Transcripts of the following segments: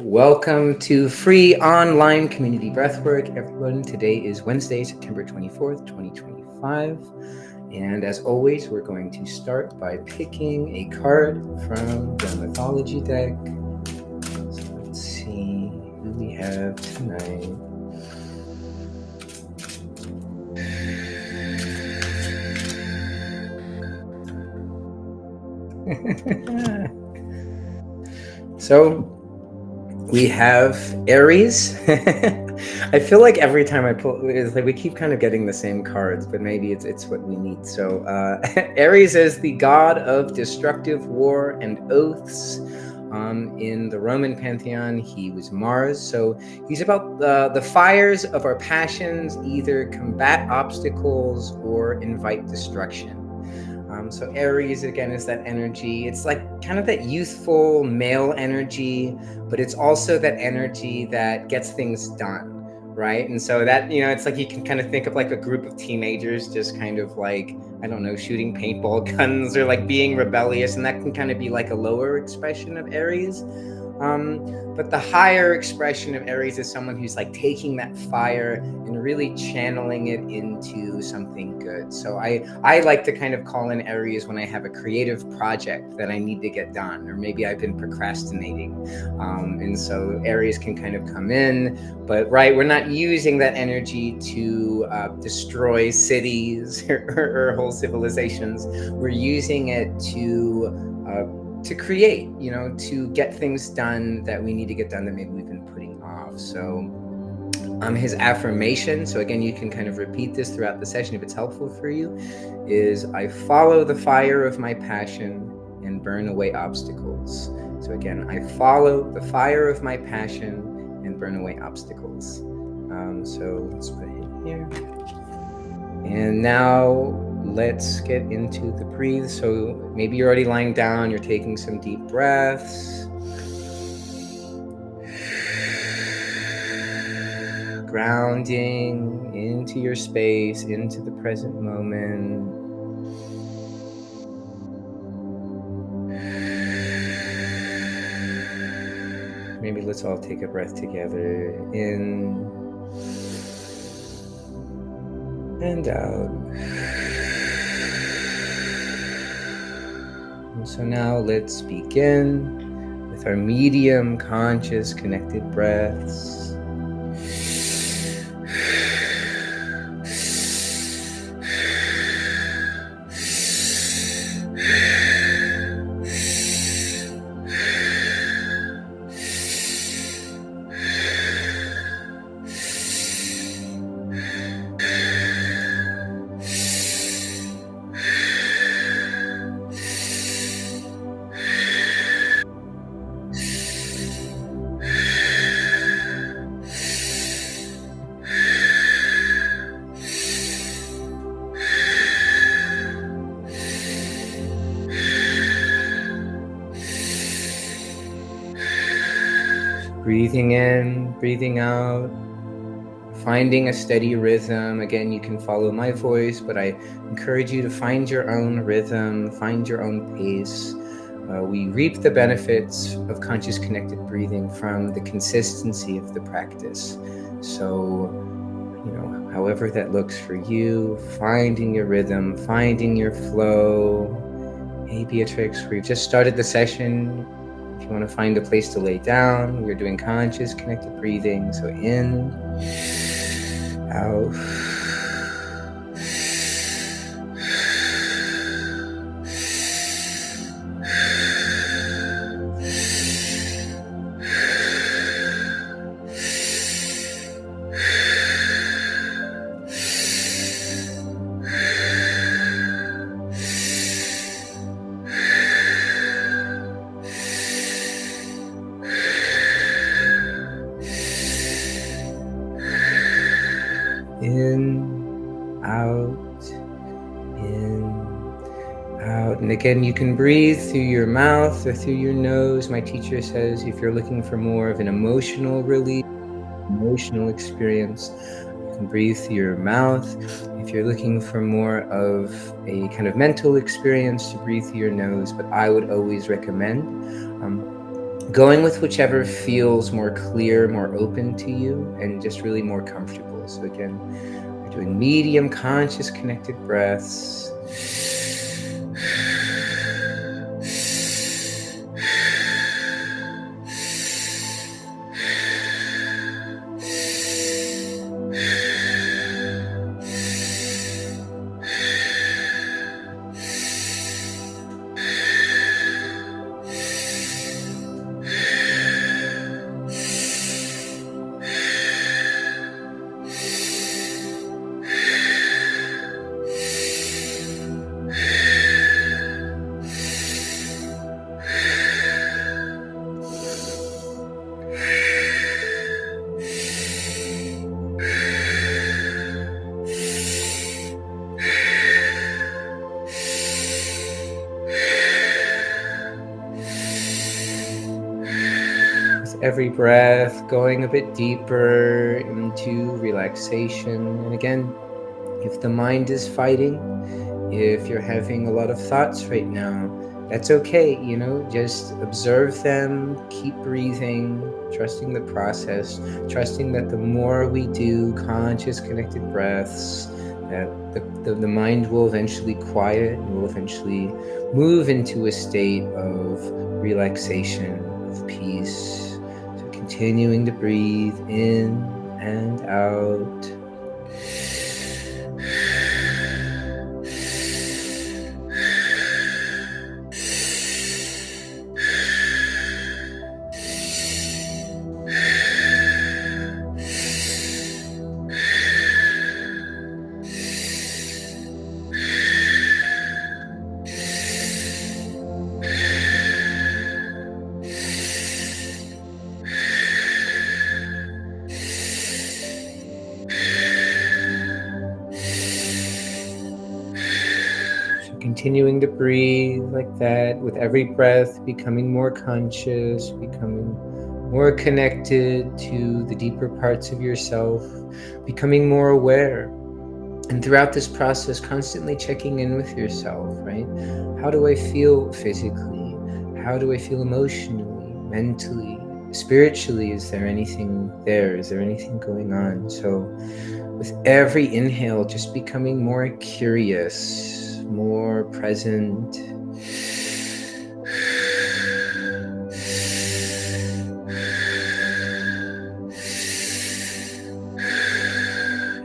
Welcome to free online community breathwork, everyone. Today is Wednesday, September 24th, 2025. And as always, we're going to start by picking a card from the mythology deck. So let's see who we have tonight. So we have Aries. I feel like every time I pull, it's like we keep kind of getting the same cards, but maybe it's what we need. So Aries is the god of destructive war and oaths. In the Roman pantheon, he was Mars. So he's about the fires of our passions, either combat obstacles or invite destruction. So Aries, again, is that energy. It's like kind of that youthful male energy, but it's also that energy that gets things done, right? And so that, it's like you can kind of think of like a group of teenagers just kind of like, I don't know, shooting paintball guns or like being rebellious. And that can kind of be like a lower expression of Aries. But the higher expression of Aries is someone who's like taking that fire and really channeling it into something good. So I like to kind of call in Aries when I have a creative project that I need to get done, or maybe I've been procrastinating. And so Aries can kind of come in, but we're not using that energy to destroy cities or whole civilizations. We're using it to create, to get things done that we need to get done that maybe we've been putting off. So his affirmation, so again, you can kind of repeat this throughout the session if it's helpful for you, is I follow the fire of my passion and burn away obstacles. So again, I follow the fire of my passion and burn away obstacles. So let's put it in here. And now let's get into the breathe. So maybe you're already lying down, you're taking some deep breaths. Grounding into your space, into the present moment. Maybe let's all take a breath together. In and out. And so now let's begin with our medium, conscious, connected breaths. Breathing in, breathing out, finding a steady rhythm. Again, you can follow my voice, but I encourage you to find your own rhythm, find your own pace. We reap the benefits of conscious connected breathing from the consistency of the practice. So, however that looks for you, finding your rhythm, finding your flow. Hey, Beatrix, we've just started the session. If you want to find a place to lay down, we're doing conscious connected breathing. So in, out. In, out, and again, you can breathe through your mouth or through your nose. My teacher says if you're looking for more of an emotional release, emotional experience, you can breathe through your mouth. If you're looking for more of a kind of mental experience, to breathe through your nose. But I would always recommend going with whichever feels more clear, more open to you, and just really more comfortable. So again, we're doing medium conscious connected breaths. Every breath going a bit deeper into relaxation. And again, if the mind is fighting, if you're having a lot of thoughts right now, that's okay. Just observe them, keep breathing, trusting the process, trusting that the more we do conscious connected breaths, that the mind will eventually quiet and will eventually move into a state of relaxation, of peace. Continuing to breathe in and out. Continuing to breathe like that, with every breath becoming more conscious, becoming more connected to the deeper parts of yourself, becoming more aware. And throughout this process, constantly checking in with yourself, right? How do I feel physically? How do I feel emotionally, mentally, spiritually? Is there anything there? Is there anything going on? So with every inhale, just becoming more curious, more present.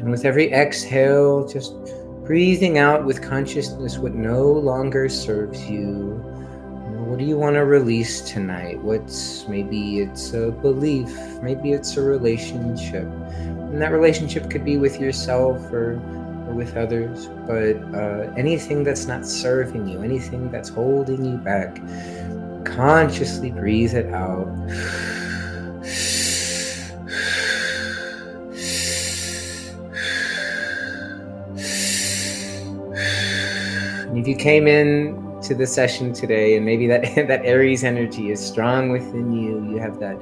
And with every exhale, just breathing out with consciousness what no longer serves you. What do you want to release tonight? Maybe it's a belief, maybe it's a relationship. And that relationship could be with yourself or with others, but anything that's not serving you, anything that's holding you back, consciously breathe it out. And if you came in to the session today and maybe that Aries energy is strong within you, you have that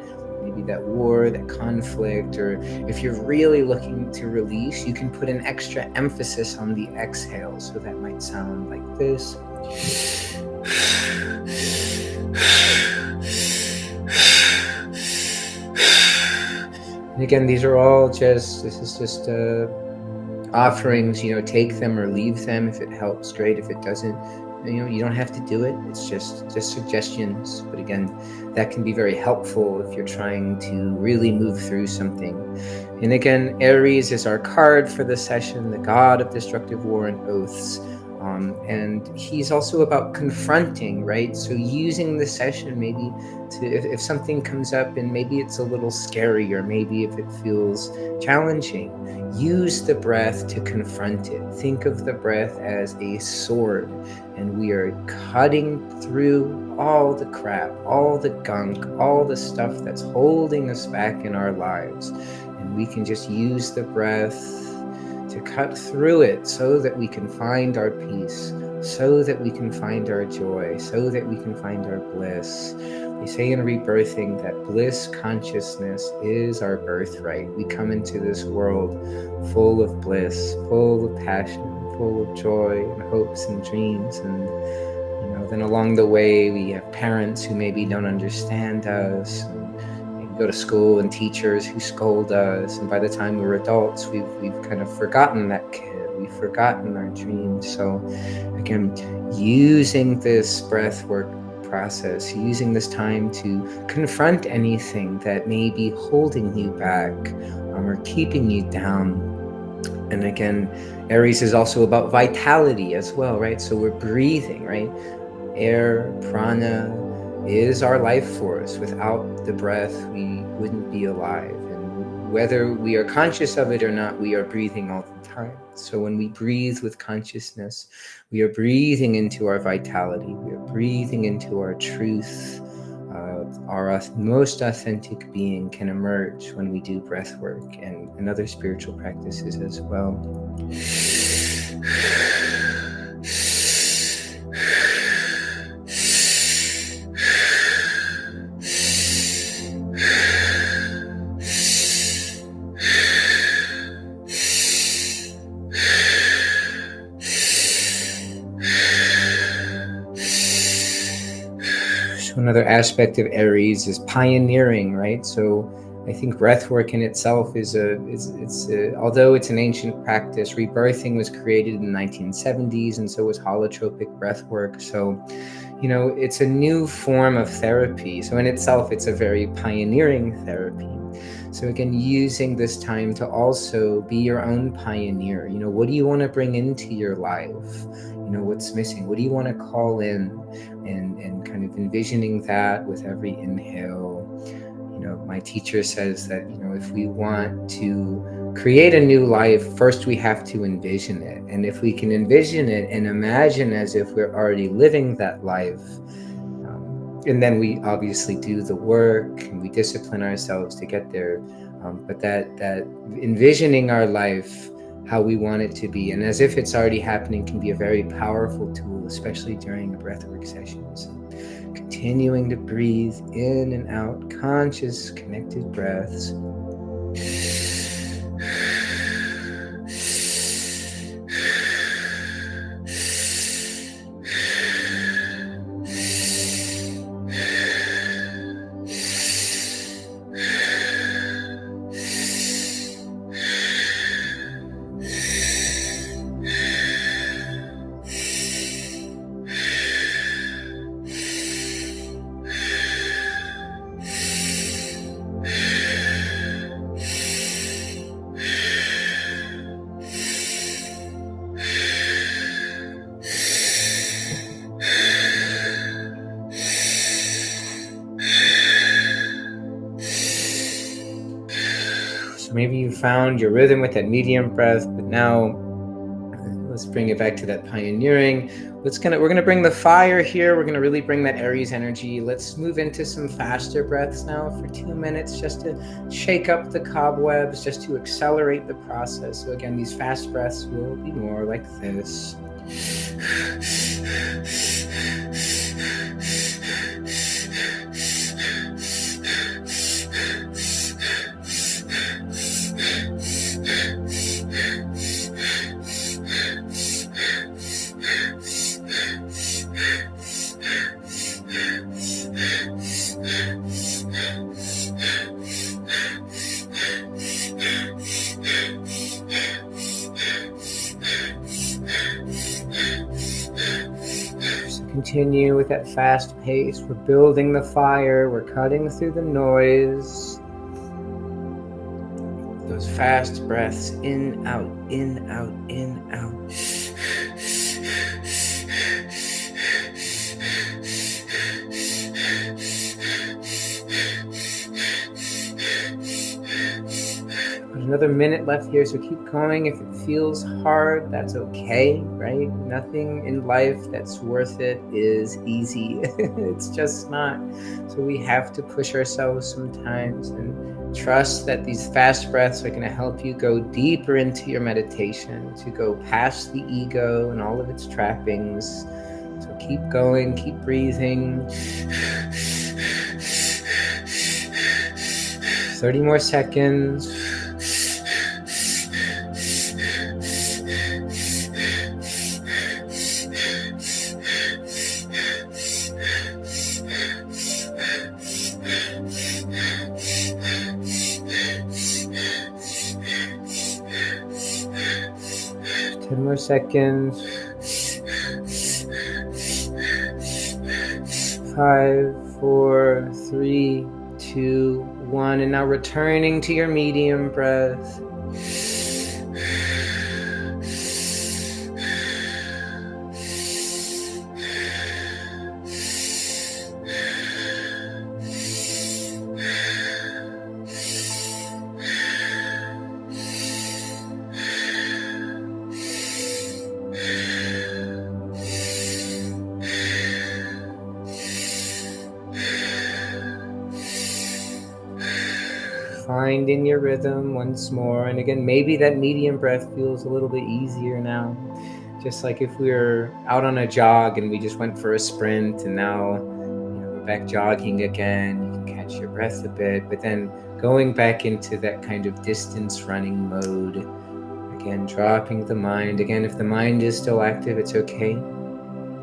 war, that conflict, or if you're really looking to release, you can put an extra emphasis on the exhale. So that might sound like this. And again, this is just offerings, take them or leave them. If it helps, great. If it doesn't, you don't have to do it. It's just suggestions. But again, that can be very helpful if you're trying to really move through something. And again, Aries is our card for the session, the god of destructive war and oaths. And he's also about confronting, right? So using the session maybe to, if something comes up and maybe it's a little scary, or maybe if it feels challenging, use the breath to confront it. Think of the breath as a sword, and we are cutting through all the crap, all the gunk, all the stuff that's holding us back in our lives. And we can just use the breath to cut through it so that we can find our peace, so that we can find our joy, so that we can find our bliss. They say in rebirthing that bliss consciousness is our birthright. We come into this world full of bliss, full of passion, full of joy and hopes and dreams. And then along the way, we have parents who maybe don't understand us. We go to school and teachers who scold us. And by the time we're adults, we've kind of forgotten that kid. We've forgotten our dreams. So again, using this breath work process, using this time to confront anything that may be holding you back or keeping you down. And again, Aries is also about vitality as well, right? So we're breathing, right? Air, prana is our life force. Without the breath, we wouldn't be alive. And whether we are conscious of it or not, we are breathing all the time. So when we breathe with consciousness, we are breathing into our vitality. We are breathing into our truth. Our most authentic being can emerge when we do breath work and other spiritual practices as well. Another aspect of Aries is pioneering, right? So I think breathwork in itself is although it's an ancient practice, rebirthing was created in the 1970s, and so was holotropic breathwork. So, it's a new form of therapy. So in itself, it's a very pioneering therapy. So again, using this time to also be your own pioneer. What do you want to bring into your life? What's missing? What do you want to call in? And kind of envisioning that with every inhale. My teacher says that, if we want to create a new life, first we have to envision it. And if we can envision it and imagine as if we're already living that life, and then we obviously do the work and we discipline ourselves to get there. But that envisioning our life how we want it to be, and as if it's already happening, can be a very powerful tool, especially during a breathwork session. So continuing to breathe in and out, conscious, connected breaths. Maybe you found your rhythm with that medium breath, but now let's bring it back to that pioneering. We're gonna bring the fire here. We're gonna really bring that Aries energy. Let's move into some faster breaths now for 2 minutes, just to shake up the cobwebs, just to accelerate the process. So again, these fast breaths will be more like this. Continue with that fast pace. We're building the fire. We're cutting through the noise. Those fast breaths, in, out, in, out, in, out. Another minute left here, so keep going. If it feels hard, that's okay, right? Nothing in life that's worth it is easy. It's just not. So we have to push ourselves sometimes and trust that these fast breaths are going to help you go deeper into your meditation, to go past the ego and all of its trappings. So keep going, keep breathing. 30 more seconds. 10 more seconds. 5, 4, 3, 2, 1. And now returning to your medium breath. Finding your rhythm once more. And again, maybe that medium breath feels a little bit easier now. Just like if we were out on a jog and we just went for a sprint and now we're back jogging again, you can catch your breath a bit, but then going back into that kind of distance running mode. Again, dropping the mind. Again, if the mind is still active, it's okay.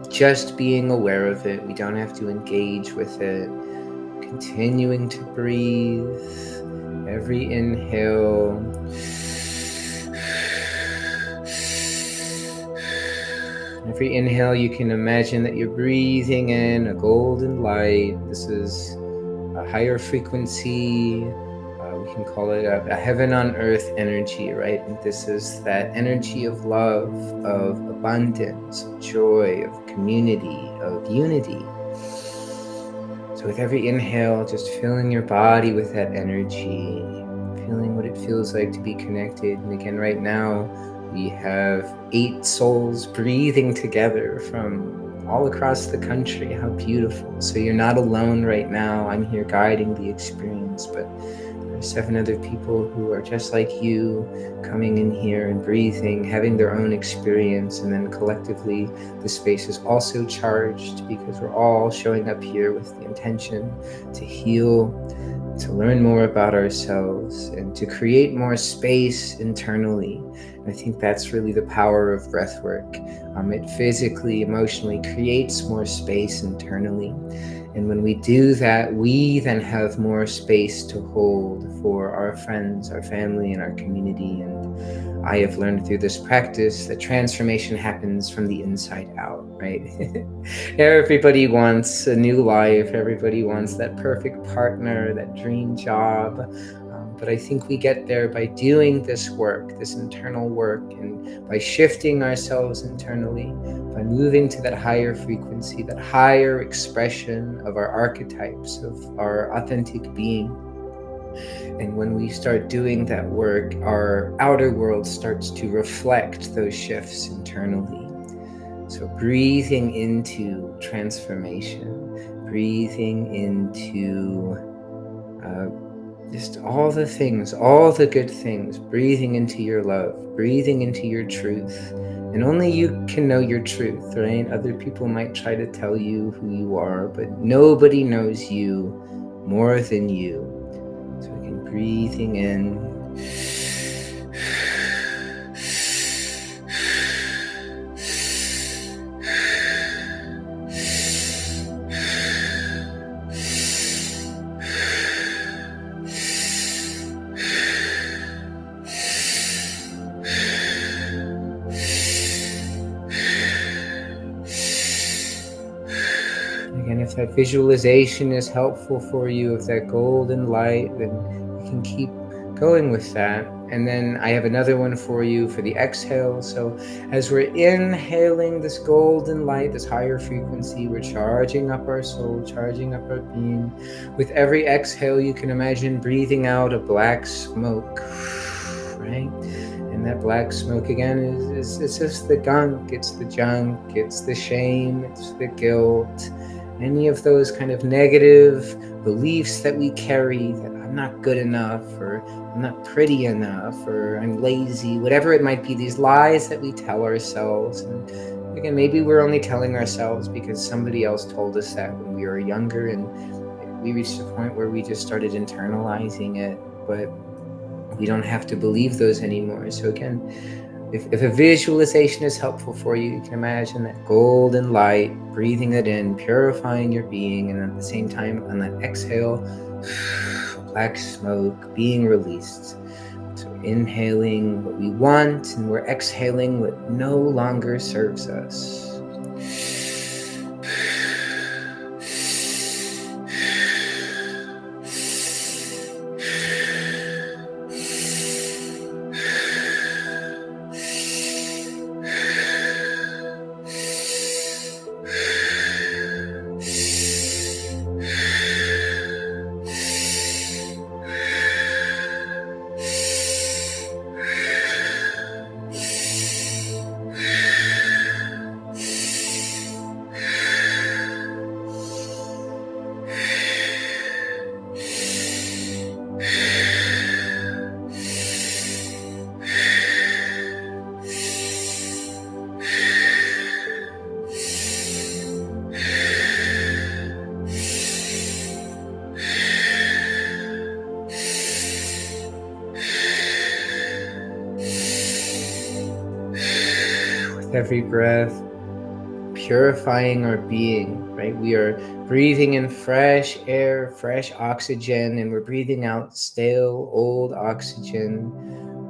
Just being aware of it. We don't have to engage with it. Continuing to breathe. Every inhale. Every inhale, you can imagine that you're breathing in a golden light. This is a higher frequency. We can call it a heaven on earth energy, right? And this is that energy of love, of abundance, of joy, of community, of unity. So with every inhale, just filling your body with that energy, feeling what it feels like to be connected. And again, right now, we have 8 souls breathing together from all across the country. How beautiful. So you're not alone right now. I'm here guiding the experience, but there's 7 other people who are just like you, coming in here and breathing, having their own experience, and then collectively the space is also charged because we're all showing up here with the intention to heal, to learn more about ourselves, and to create more space internally. And I think that's really the power of breathwork. It physically, emotionally creates more space internally. And when we do that, we then have more space to hold for our friends, our family, and our community. And I have learned through this practice that transformation happens from the inside out, right? Everybody wants a new life. Everybody wants that perfect partner, that dream job. But I think we get there by doing this work, this internal work, and by shifting ourselves internally, by moving to that higher frequency, that higher expression of our archetypes, of our authentic being. And when we start doing that work, our outer world starts to reflect those shifts internally. So breathing into transformation, breathing into just all the things, all the good things, breathing into your love, breathing into your truth. And only you can know your truth, right? Other people might try to tell you who you are, but nobody knows you more than you. So again, breathing in. Again, if that visualization is helpful for you, if that golden light, then you can keep going with that. And then I have another one for you for the exhale. So as we're inhaling this golden light, this higher frequency, we're charging up our soul, charging up our being. With every exhale, you can imagine breathing out a black smoke, right? And that black smoke again is just the gunk, it's the junk, it's the shame, it's the guilt, any of those kind of negative beliefs that we carry, that I'm not good enough, or I'm not pretty enough, or I'm lazy, whatever it might be, these lies that we tell ourselves. And again, maybe we're only telling ourselves because somebody else told us that when we were younger, and we reached a point where we just started internalizing it, but we don't have to believe those anymore. So again, if a visualization is helpful for you, you can imagine that golden light, breathing it in, purifying your being, and at the same time, on that exhale, black smoke being released. So We're inhaling what we want, and we're exhaling what no longer serves us. With every breath, purifying our being, right? We are breathing in fresh air, fresh oxygen, and we're breathing out stale, old oxygen,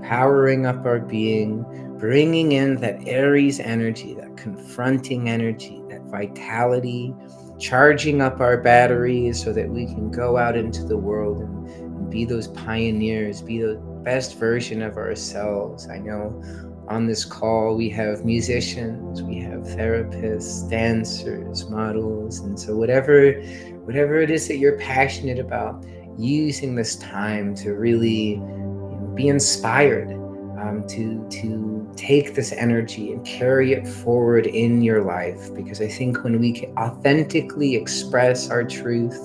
powering up our being, bringing in that Aries energy, that confronting energy, that vitality, charging up our batteries so that we can go out into the world and be those pioneers, be the best version of ourselves. I know on this call we have musicians, we have therapists, dancers, models, and so whatever it is that you're passionate about, using this time to really be inspired, to take this energy and carry it forward in your life. Because I think when we can authentically express our truth,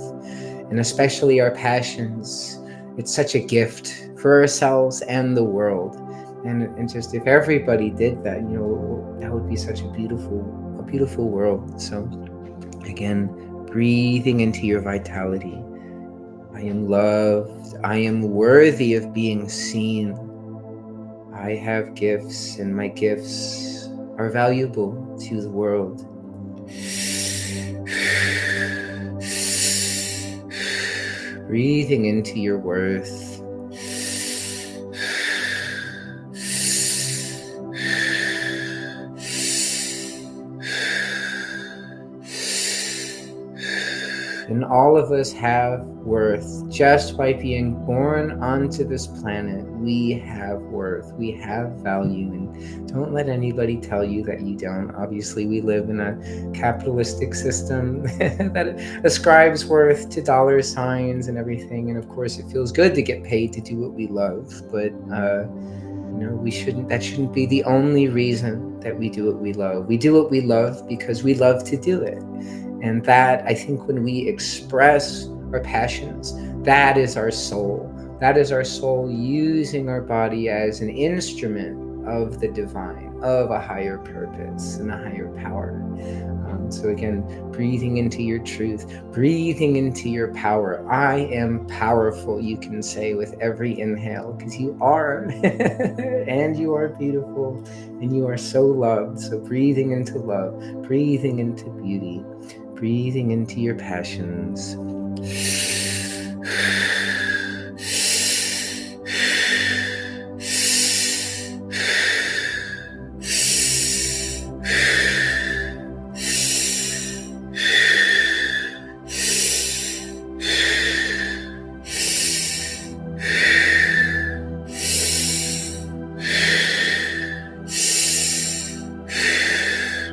and especially our passions, it's such a gift for ourselves and the world. And just if everybody did that, that would be such a beautiful world. So again, breathing into your vitality. I am loved. I am worthy of being seen. I have gifts, and my gifts are valuable to the world. Breathing into your worth. And all of us have worth. Just by being born onto this planet, we have worth. We have value. And don't let anybody tell you that you don't. Obviously, we live in a capitalistic system that ascribes worth to dollar signs and everything. And of course, it feels good to get paid to do what we love. But that shouldn't be the only reason that we do what we love. We do what we love because we love to do it. And that, I think, when we express our passions, that is our soul. That is our soul using our body as an instrument of the divine, of a higher purpose and a higher power. So again, breathing into your truth, breathing into your power. I am powerful, you can say with every inhale, because you are. And you are beautiful, and you are so loved. So breathing into love, breathing into beauty, breathing into your passions.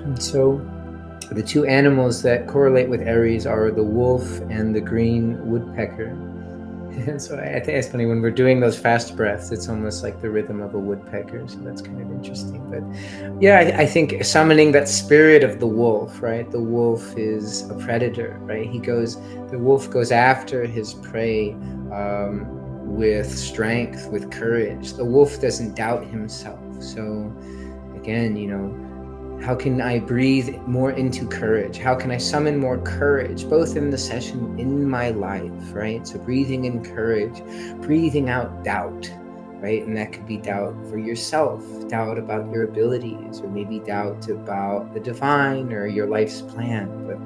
And so the two animals that correlate with Aries are the wolf and the green woodpecker. And so I think it's funny, when we're doing those fast breaths, it's almost like the rhythm of a woodpecker. So that's kind of interesting. But yeah, I think summoning that spirit of the wolf, right? The wolf is a predator, right? The wolf goes after his prey with strength, with courage. The wolf doesn't doubt himself. So again, how can I breathe more into courage? How can I summon more courage, both in the session, in my life, right? So breathing in courage, breathing out doubt, right? And that could be doubt for yourself, doubt about your abilities, or maybe doubt about the divine or your life's plan. But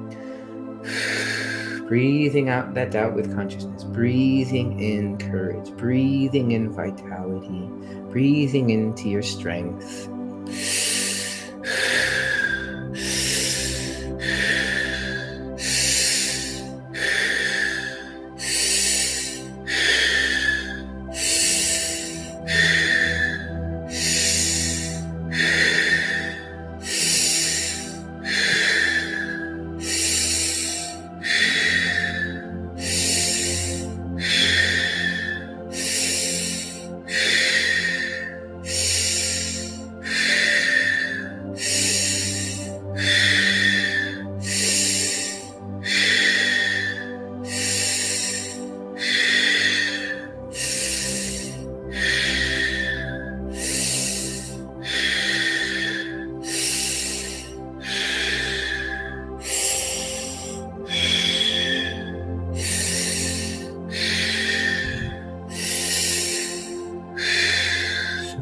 Breathing out that doubt with consciousness. Breathing in courage. Breathing in vitality. Breathing into your strength.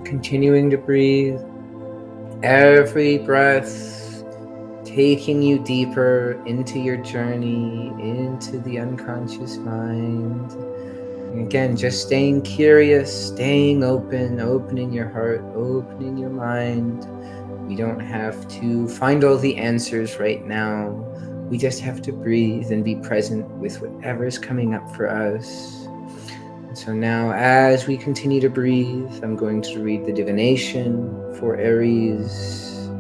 Continuing to breathe, every breath taking you deeper into your journey, into the unconscious mind. And again, just staying curious, staying open, opening your heart, opening your mind. We don't have to find all the answers right now. We just have to breathe and be present with whatever's coming up for us. So now, as we continue to breathe, I'm going to read the divination for Aries.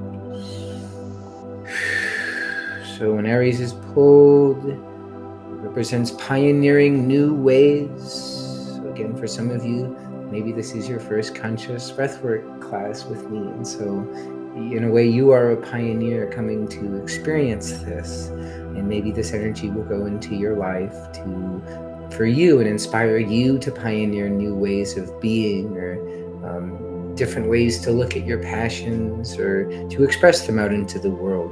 So when Aries is pulled, it represents pioneering new ways. So again, for some of you, maybe this is your first conscious breathwork class with me. And so in a way, you are a pioneer coming to experience this. And maybe this energy will go into your life for you and inspire you to pioneer new ways of being, or different ways to look at your passions or to express them out into the world.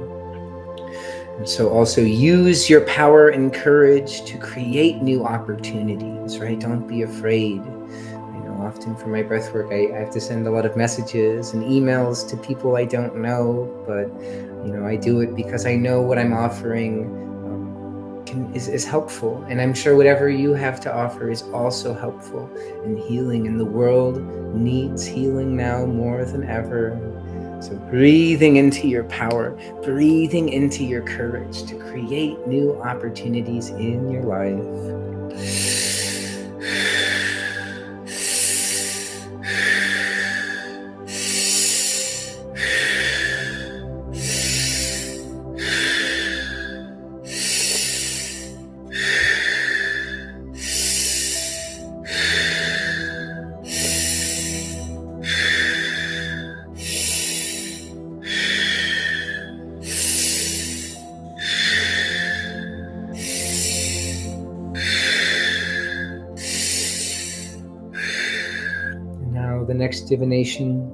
And so also use your power and courage to create new opportunities, right? Don't be afraid. I know often for my breathwork, I have to send a lot of messages and emails to people I don't know, but I do it because I know what I'm offering is helpful, and I'm sure whatever you have to offer is also helpful in healing, and the world needs healing now more than ever. So breathing into your power, breathing into your courage to create new opportunities in your life. The next divination.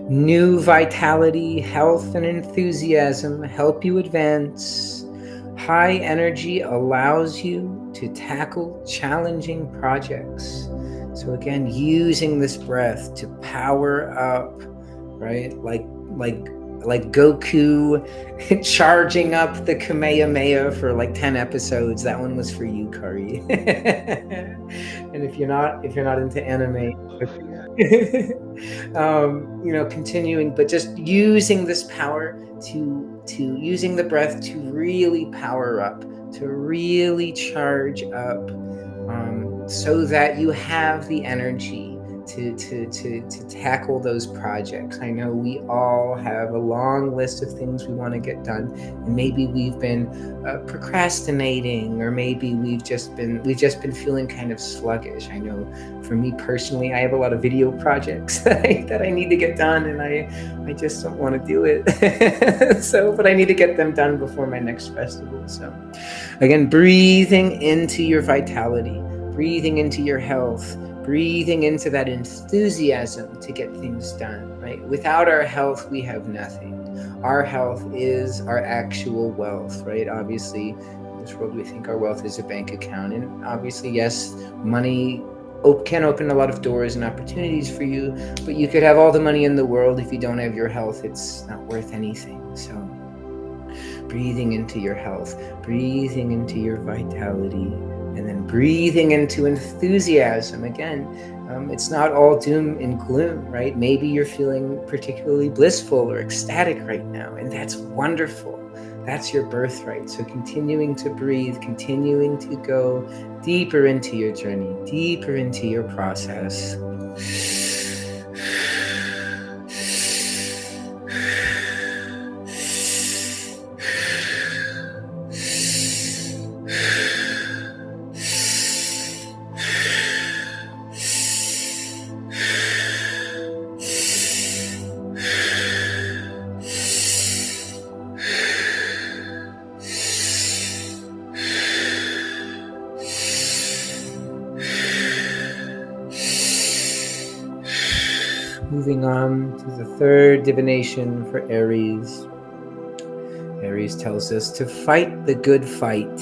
New vitality, health, and enthusiasm help you advance. High energy allows you to tackle challenging projects. So again, using this breath to power up, right? Like Goku charging up the Kamehameha for like 10 episodes. That one was for you, Kari. And if you're not into anime, continuing, but just using this power to using the breath to really power up, to really charge up, so that you have the energy to tackle those projects. I know we all have a long list of things we want to get done, and maybe we've been procrastinating, or maybe we've just been feeling kind of sluggish. I know for me personally, I have a lot of video projects that I need to get done, and I just don't want to do it. But I need to get them done before my next festival. So again, breathing into your vitality, breathing into your health, breathing into that enthusiasm to get things done, right? Without our health, we have nothing. Our health is our actual wealth, right? Obviously, in this world, we think our wealth is a bank account. And obviously, yes, money can open a lot of doors and opportunities for you, but you could have all the money in the world. If you don't have your health, it's not worth anything. So breathing into your health, breathing into your vitality, and then breathing into enthusiasm. Again, it's not all doom and gloom, right? Maybe you're feeling particularly blissful or ecstatic right now, and that's wonderful. That's your birthright. So continuing to breathe, continuing to go deeper into your journey, deeper into your process. Moving on to the third divination for Aries. Aries tells us to fight the good fight.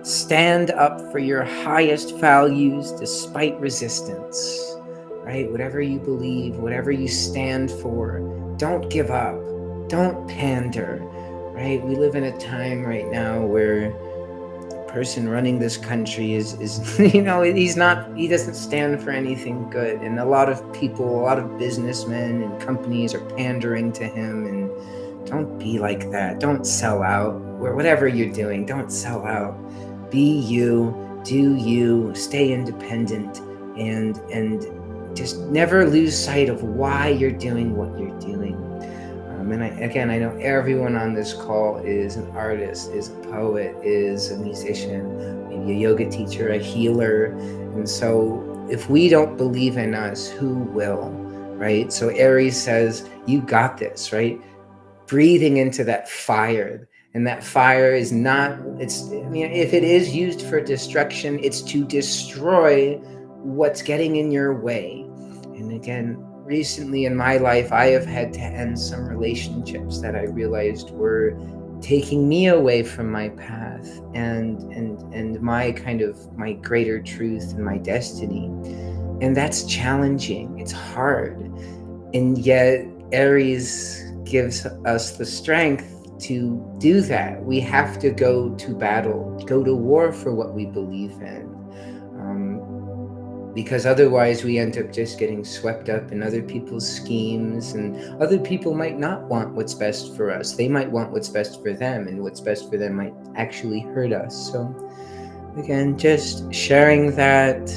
Stand up for your highest values despite resistance, right? Whatever you believe, whatever you stand for, don't give up. Don't pander, right? We live in a time right now where person running this country is he doesn't stand for anything good, and a lot of people, a lot of businessmen and companies are pandering to him. And don't be like that. Don't sell out. Or whatever you're doing, don't sell out. Be you, do you, stay independent, and just never lose sight of why you're doing what you're doing. And I know everyone on this call is an artist, is a poet, is a musician, maybe a yoga teacher, a healer. And so if we don't believe in us, who will, right? So Aries says, you got this, right? Breathing into that fire. And that fire is not, if it is used for destruction, it's to destroy what's getting in your way. And again, recently in my life, I have had to end some relationships that I realized were taking me away from my path and my greater truth and my destiny. And that's challenging. It's hard. And yet Aries gives us the strength to do that. We have to go to battle, go to war for what we believe in. Because otherwise we end up just getting swept up in other people's schemes, and other people might not want what's best for us. They might want what's best for them, and what's best for them might actually hurt us. So again, just sharing that.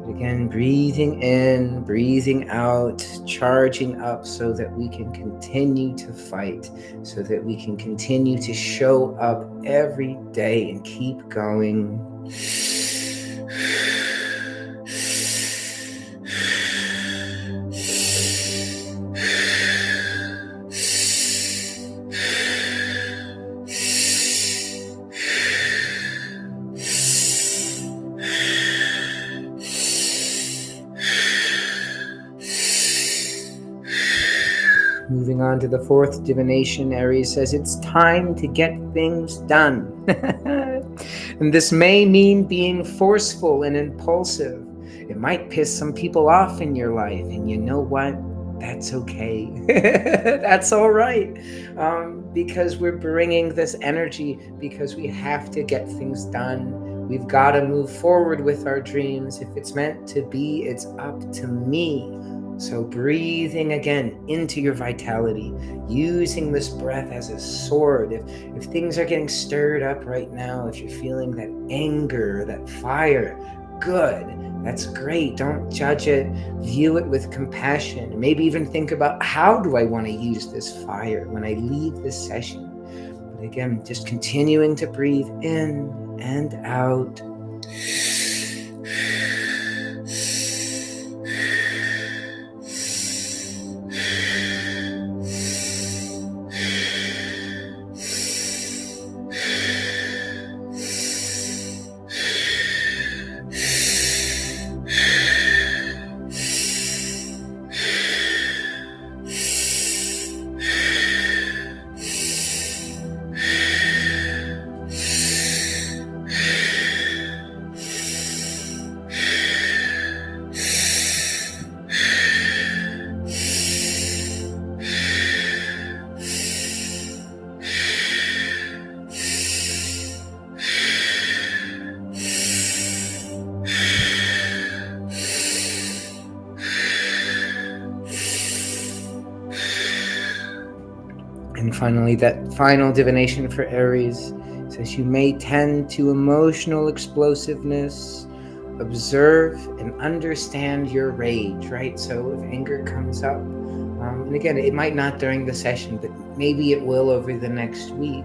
Again, breathing in, breathing out, charging up so that we can continue to fight, so that we can continue to show up every day and keep going. Moving on to the fourth divination, Aries says it's time to get things done. And this may mean being forceful and impulsive. It might piss some people off in your life, and you know what? That's okay. That's all right. Because we're bringing this energy because we have to get things done. We've got to move forward with our dreams. If it's meant to be, it's up to me. So breathing again into your vitality, using this breath as a sword. If things are getting stirred up right now, if you're feeling that anger, that fire, good. That's great. Don't judge it. View it with compassion. Maybe even think about, how do I want to use this fire when I leave this session? But again, just continuing to breathe in and out. And finally, that final divination for Aries says you may tend to emotional explosiveness. Observe and understand your rage, right? So if anger comes up, and again, it might not during the session, but maybe it will over the next week.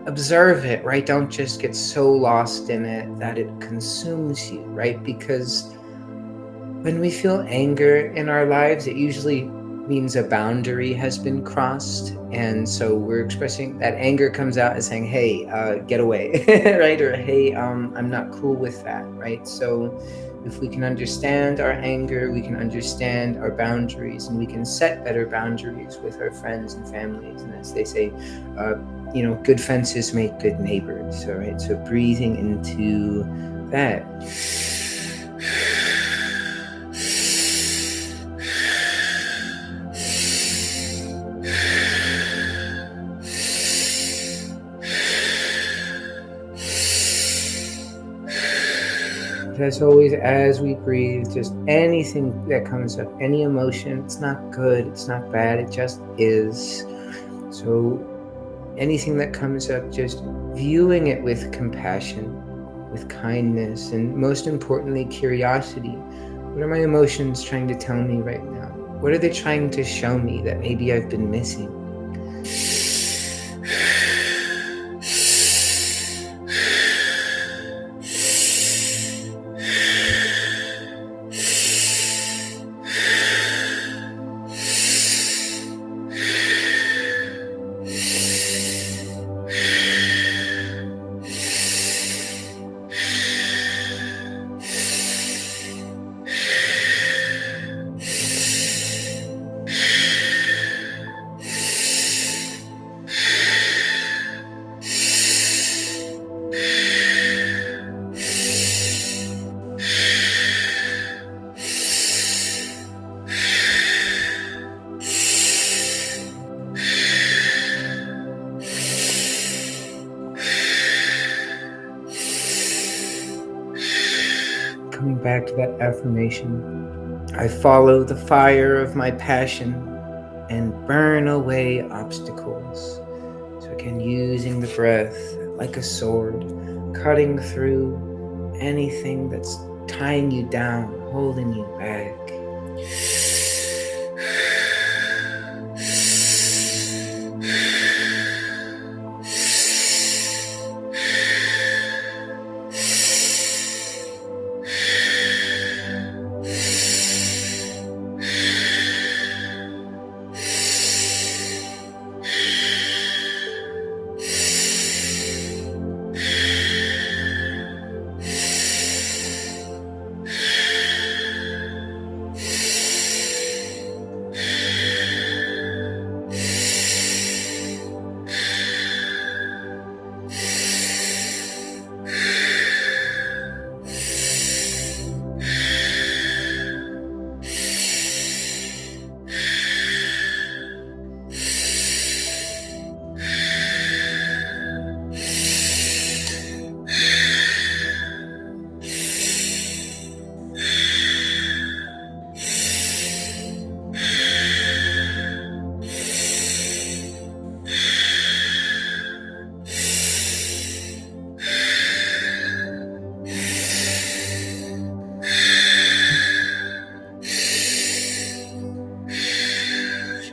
Observe it, right? Don't just get so lost in it that it consumes you, right? Because when we feel anger in our lives, it usually means a boundary has been crossed. And so we're expressing that anger comes out as saying, hey, get away, right? Or, hey, I'm not cool with that, right? So if we can understand our anger, we can understand our boundaries, and we can set better boundaries with our friends and families. And as they say, good fences make good neighbors. All right. So breathing into that. As always, as we breathe, just anything that comes up, any emotion, it's not good, it's not bad, it just is. So anything that comes up, just viewing it with compassion, with kindness, and most importantly, curiosity. What are my emotions trying to tell me right now? What are they trying to show me that maybe I've been missing? Coming back to that affirmation, I follow the fire of my passion and burn away obstacles. So again, using the breath like a sword, cutting through anything that's tying you down, holding you back.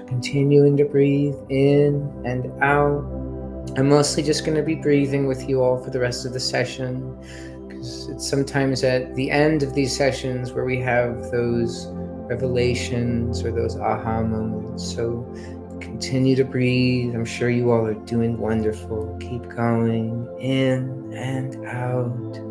Continuing to breathe in and out. I'm mostly just going to be breathing with you all for the rest of the session, because it's sometimes at the end of these sessions where we have those revelations or those aha moments. So continue to breathe. I'm sure you all are doing wonderful. Keep going in and out.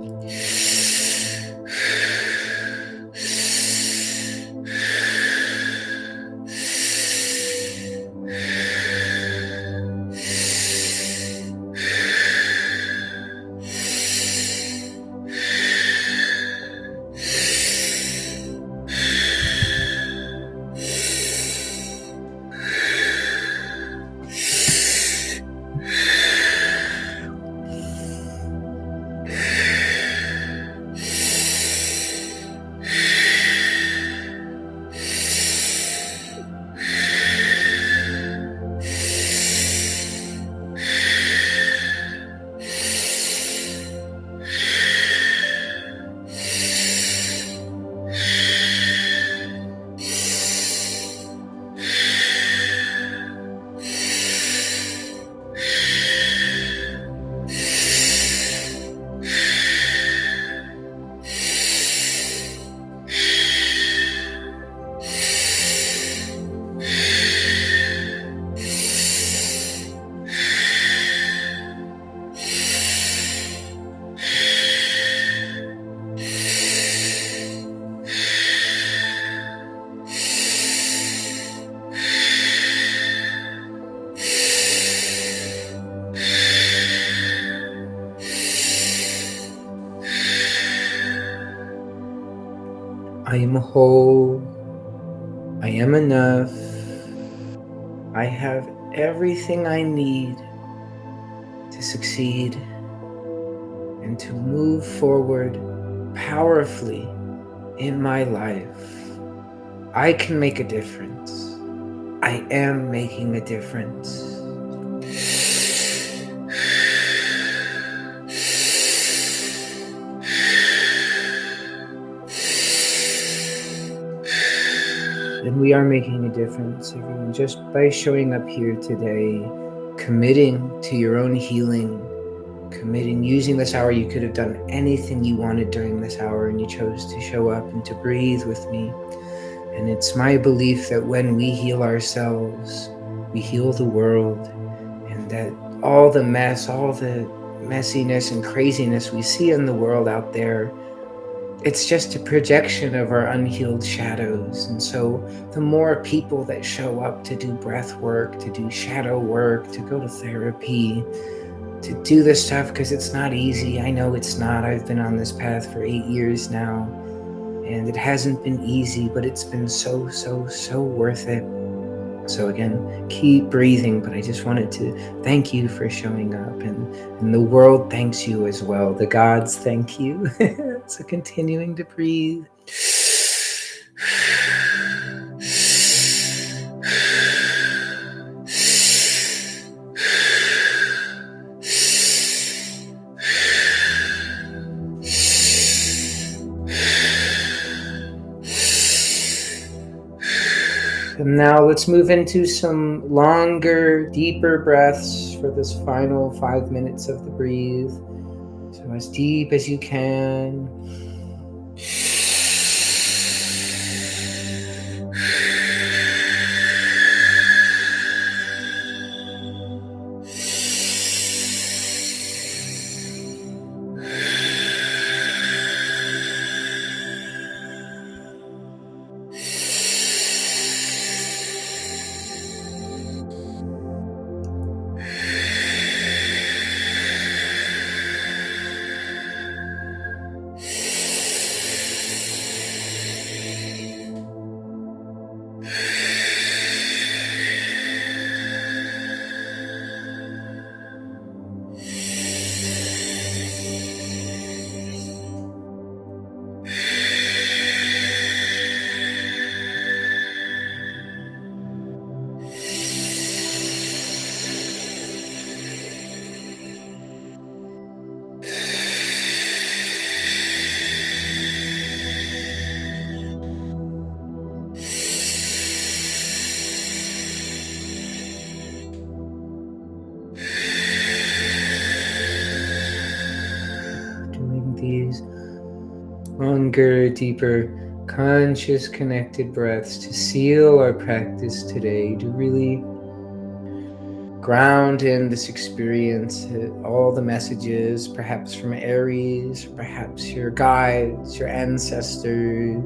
I am whole. I am enough. I have everything I need to succeed and to move forward powerfully in my life. I can make a difference. I am making a difference. And we are making a difference, everyone, just by showing up here today, committing to your own healing, committing, using this hour. You could have done anything you wanted during this hour, and you chose to show up and to breathe with me. And it's my belief that when we heal ourselves, we heal the world, and that all the mess, all the messiness and craziness we see in the world out there, it's just a projection of our unhealed shadows. And so the more people that show up to do breath work, to do shadow work, to go to therapy, to do this stuff, because it's not easy. I know it's not. I've been on this path for 8 years now, and it hasn't been easy, but it's been so, so, so worth it. So again, keep breathing, but I just wanted to thank you for showing up, and the world thanks you as well. The gods thank you. So continuing to breathe. And now let's move into some longer, deeper breaths for this final 5 minutes of the breathe. So as deep as you can. Doing these longer, deeper, conscious, connected breaths to seal our practice today, to really ground in this experience, all the messages, perhaps from Aries, perhaps your guides, your ancestors,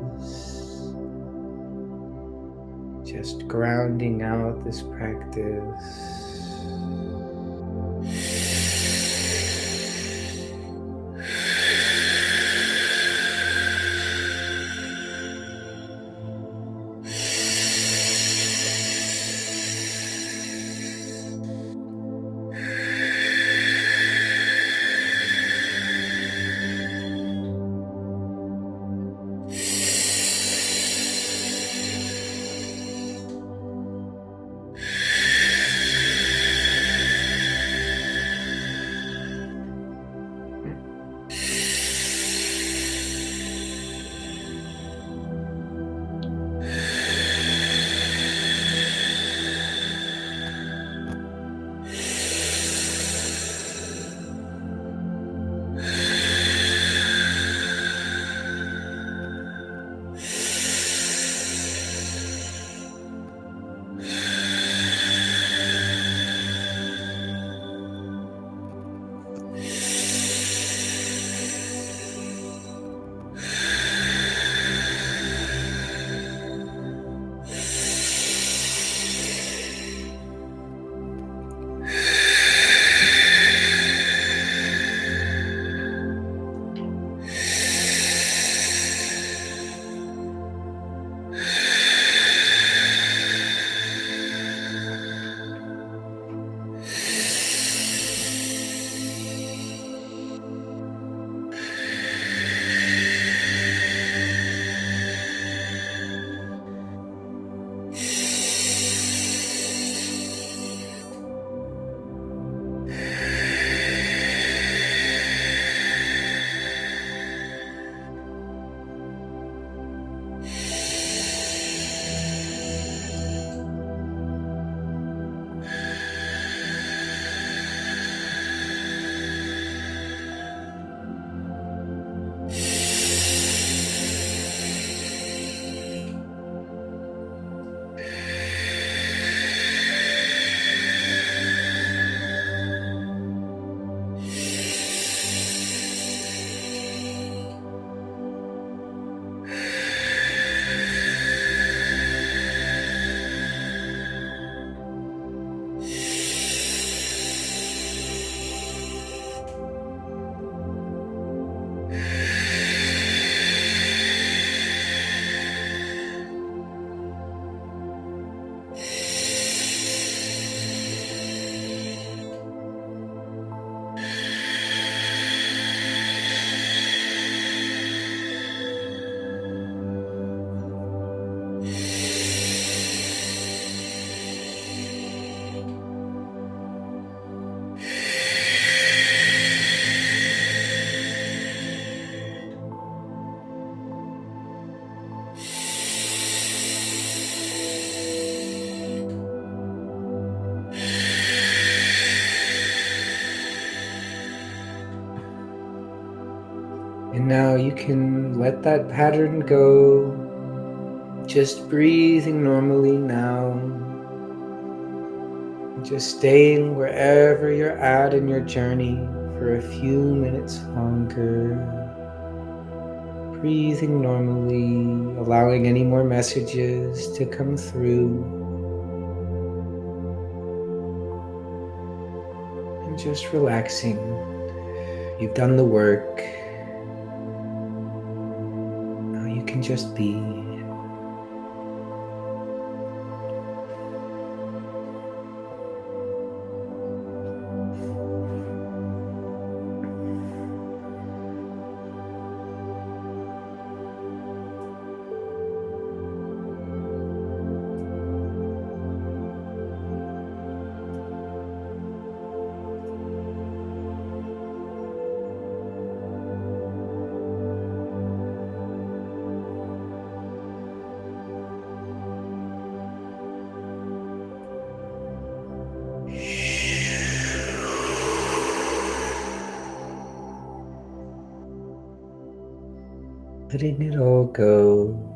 just grounding out this practice. now you can let that pattern go, just breathing normally now, just staying wherever you're at in your journey for a few minutes longer, breathing normally, allowing any more messages to come through, and just relaxing. You've done the work. Now you can just be. Letting it all go.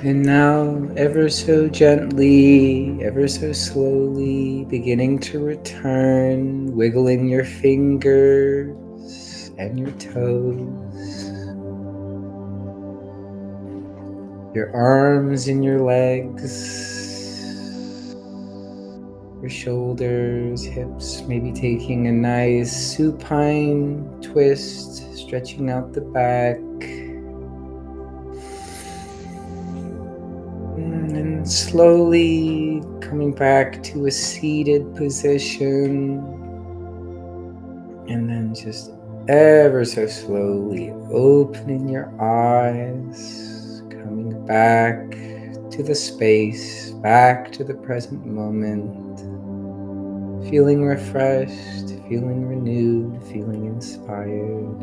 And now, ever so gently, ever so slowly, beginning to return, wiggling your fingers and your toes, your arms and your legs, your shoulders, hips, maybe taking a nice supine twist, stretching out the back. And slowly coming back to a seated position. And then just ever so slowly opening your eyes, coming back to the space, back to the present moment. Feeling refreshed, feeling renewed, feeling inspired.